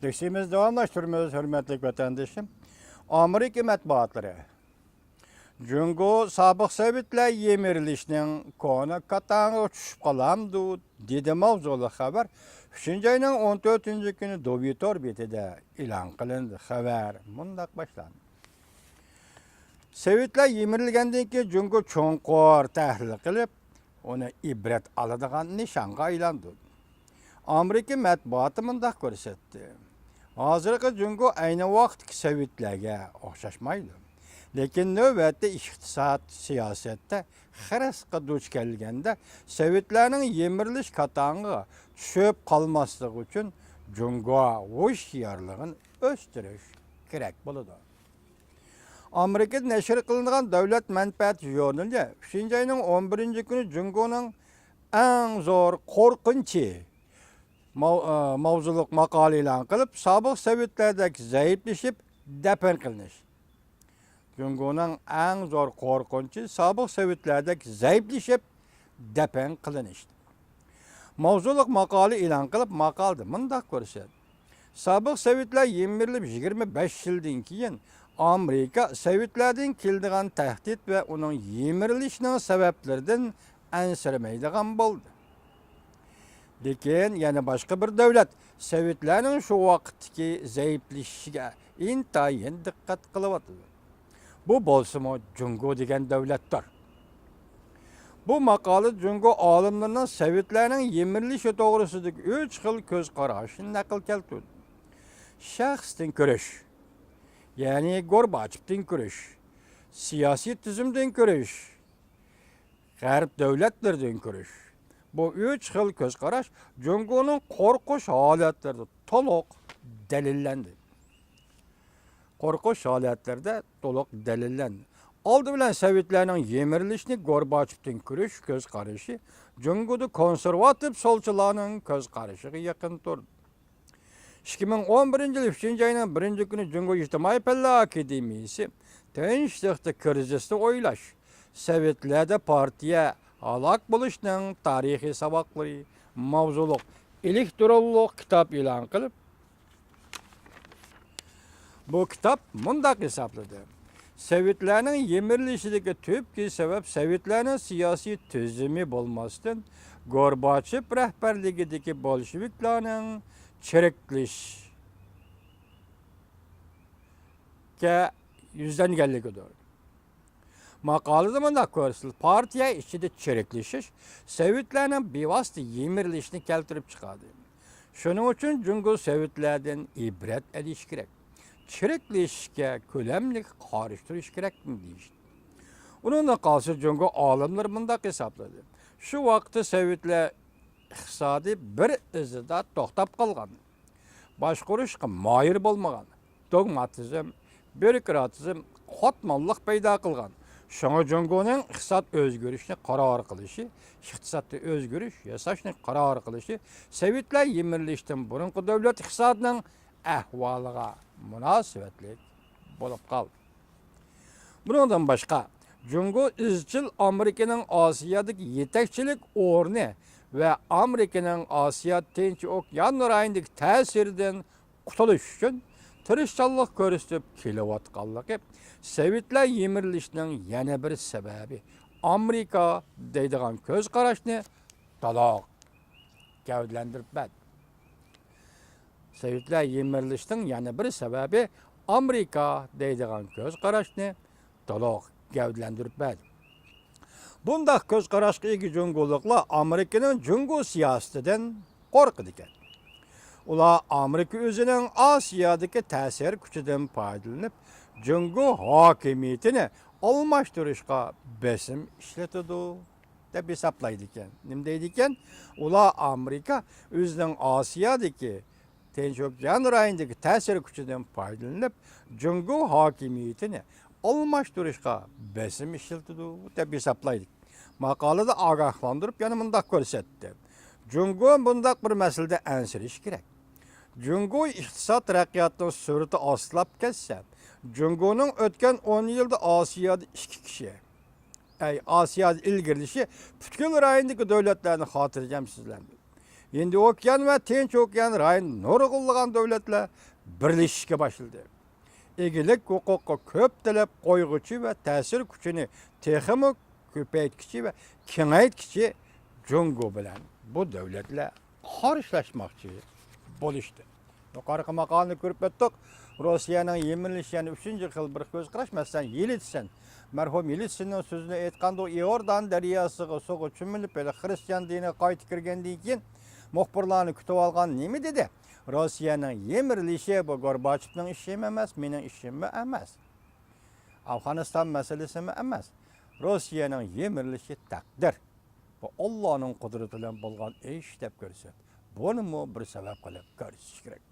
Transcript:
Dersimiz devamlaştırmıyoruz hürmetli vatandaşım. Amerika matbuatları. Jungo sabık Sovetler yemirilişinin konu katağına uçuşup kalamdı dedi mavzulu haber. 3. ayının 14. günü Dovitor betide ilan kılındı haber. Mundak başlandı. Sovetler yemirilgenden ki Jungo çoğunqor tahlil kılıp onu ibret alıdığan nişanga ilandı. Amerika matbuatı mundak görsetti. Hazırkı Jungo aynı vaqtki Sovetlerge oxşaşmaydı. Lekin növbette iqtisad siyasette xirasqa duç kelgende Sovetlerning yemirilish katağına tushib qalmasligi uchun Jungo hoşyarlığın o'stirish kerak bo'ladi. Amerikada nashr qilingan davlat manfaat jurnali 3. ayning 11. kuni Jungoning eng zo'r qo'rqinchi mavzuluq maqola e'lon qilib, sobiq Sovetlardagi zaiflashib dafn qilinish. Jungoning eng zo'r qo'rqinchi sobiq Sovetlardagi zaiflashib dafn qilinish. Mavzuluq maqola e'lon qilib, maqolda mundaq ko'rsatdi. Sobiq Sovetlar yemirilib 25 yildan keyin Amerika Sovetlardan keladigan tahdid va uning yemirilishining sabablaridan ansiramaydigan bo'ldi. Lekin yana boshqa bir davlat Sovetlarning shu vaqtdagi zaiflashishiga intayin diqqat qilyapti. Bu bo'lsa-mu Jungo degan davlatdir. Bu maqola Jungo olimlarining Sovetlarning yemirilishi to'g'risidagi 3 xil ko'z qarashini naql keltirdi. Shaxsdan ko'rish, ya'ni Gorbachevdan ko'rish, siyosiy tizimdan ko'rish, g'arb davlatlaridan ko'rish. Bu 3 xil ko'z qarash Jungoning qo'rqish holatlarida to'liq dalillandi. Qo'rqish holatlarida to'liq dalillandi. Oldi bilan Sovetlarning yemirilishni Gorbachevdan ko'rish ko'z qarashi Jungoda konservativ solchilarning ko'z qarashiga yaqin turdi. 2011 yil 3. ayning 1. kuni Jungo ijtimoiy fanlar akademiyasi tinchlikda krizisni o'ylash, Sovetlarda partiya halok bo'lishning tarixiy saboqlari mavzuliq elektronlik kitob e'lon qilib, bu kitob mundaq hisobladi. Sovetlarning yemirilishidagi tubki sabab Sovetlarning siyosiy tizimi bo'lmasdan Gorbachev rahbarligidagi bolsheviklarning chiriklashga yuzlanganligidir. Maqolada mundaq ko'rsatildi. Partiya ichida chiriklashish Sovetlarning bevosita yemirilishini keltirib chiqadi. Shuning uchun Jungo Sovetlardan ibrat olish kerak. Chiriklashishga ko'lamli qarshi turish kerakmi deyishdi. Undan qolsa Jungo olimlar mundaq hisobladi. Shu vaqtda Sovetlar iqtisodiy bir izida to'xtab qolgan. Boshqarishga moyil bo'lmagan. Dogmatizm, bürokratizm, qotmonlik paydo qilgan. Şuna Jungoning iqtisod o'zgarishni qaror qilishi, iqtisodda o'zgarish yasashni qaror qilishi Sovetlar yemirilishdan burungi davlat iqtisodining ahvoliga munosabatli bo'lib qoldi. Bundan boshqa Jungo izchil Amerikaning Osiyodagi yetakchilik o'rni va Amerikaning Osiyo Tinch okean rayonidagi ta'siridan qutulish uchun tirishchilik ko'rsatib kelayotganligi Sovetlar yemirilishning yana bir sababi. Amerika deydigan ko'z qarashni to'liq gavdalantirib berdi. Sovetlar yemirilishning yana bir sababi Amerika deydigan ko'z qarashni to'liq gavdalantirib berdi. Bundaq ko'z qarashga ega Jungoliklar Amerikaning Jungo siyosatidan qo'rqidi ekan. Ular Amerika o'zining Osiyodagi ta'sir kuchidan foydalanib, Jungo hokimiyatini almashtirishga besim ishlatadi deb hisoblaydi ekan. Nima deydi ekan? Ular Amerika o'zining Osiyodagi Tinch okean rayonidagi ta'sir kuchidan foydalanib, Jungo hokimiyatini almashtirishga besim ishlatadi deb hisoblaydi. Maqolada ogohlantirib yana mundaq ko'rsatdi. Jungo bundaq bir masalada ansirish kerak. Jungo iqtisod taraqqiyotining surati oslab ketsa, Jungoning o'tgan 10 yilda Osiyoda 2 kishi, Osiyoda ilgirilishi butkul rayondagi davlatlarni xotirjam sizlandi. Endi okean ve Tinch okean rayını nurgullıgan devletler birleşişke başladı. Egilik hukuku köp talep koyguçu ve tesir gücünü teximi köpeytkiçi ve kengaytkiçi Jungo bilen bu devletler karşılaşmakçı boluştu. Yukarı makalını görüp ettik. Rusya'nın yemirlişeni 3. yıl bir göz qaraş. Mesela Yelitsin. Merhum Yelitsin'in sözünü etqanda Iordan deryasıga soğu çümülüp Hristiyan dine qaytı kirgendiği için muhbirlarını kütüp algan nemi dedi? Rusya'nın yemirlişi bu Gorbaçov'un işi mi emas, menin işim mi emas? Afganistan meselesi mi emas? Rusya'nın yemirlişi takdir. Bu Allah'ın kudretiyle bulgan iş dep görse. Bunu mu bir sebep kılıp görüş gerek.